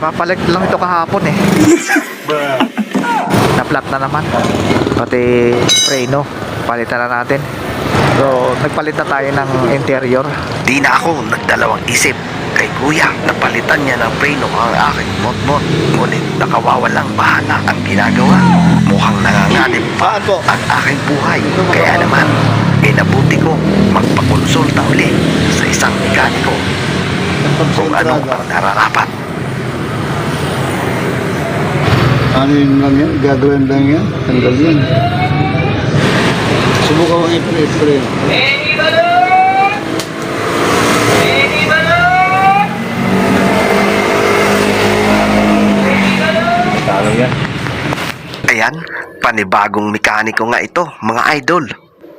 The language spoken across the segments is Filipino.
Kapapalit lang ito kahapon eh. Na-flat na naman. Pati preno, palitan na natin. So, nagpalit na tayo ng interior. Di na ako nagdalawang isip. Kay kuya, napalitan niya ng preno ang aking motmot. Ngunit nakawawalang bahala ang ginagawa. Mukhang nanganganib pa ang aking buhay. Kaya naman, inabuti ko magpakonsulta uli sa isang mekaniko kung ano ang nararapat. Ano yun lang yan? Gagawin lang yan? Tanggal yan. Subukan ko i-spray. Ayan, panibagong mekaniko nga ito, mga idol.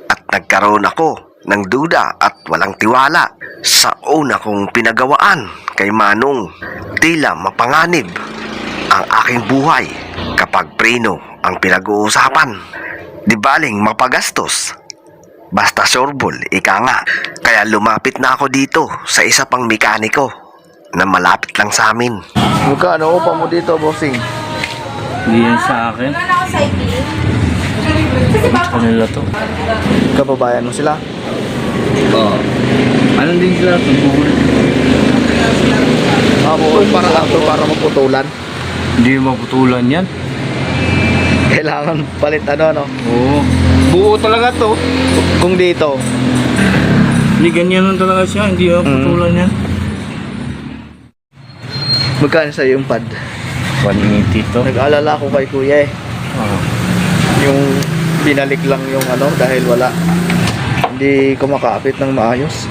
At nagkaroon ako ng duda at walang tiwala sa una kong pinagawaan kay Manong. Tila mapanganib ang aking buhay kapag preno ang pinag-uusapan. Di baling mapagastos. Basta sureball, ika nga. Kaya lumapit na ako dito sa isa pang mekaniko na malapit lang sa amin. Magkano upa mo dito, bossing? Hindi yan sa akin. Kanila to. Kababayan mo sila? Oo. Anong din sila? Tungkol. Para maputulan. Hindi maputulan yan. Kailangan palit ano, no? Oo. Buo talaga to. Kung dito, Hindi ganyan lang talaga siya. Hindi maputulan yan. magkano sa'yo yung pad? 180 to. Nag-aalala ko kay kuya eh. Oo. Yung binalik lang yung ano dahil wala. Hindi ko makapit ng maayos.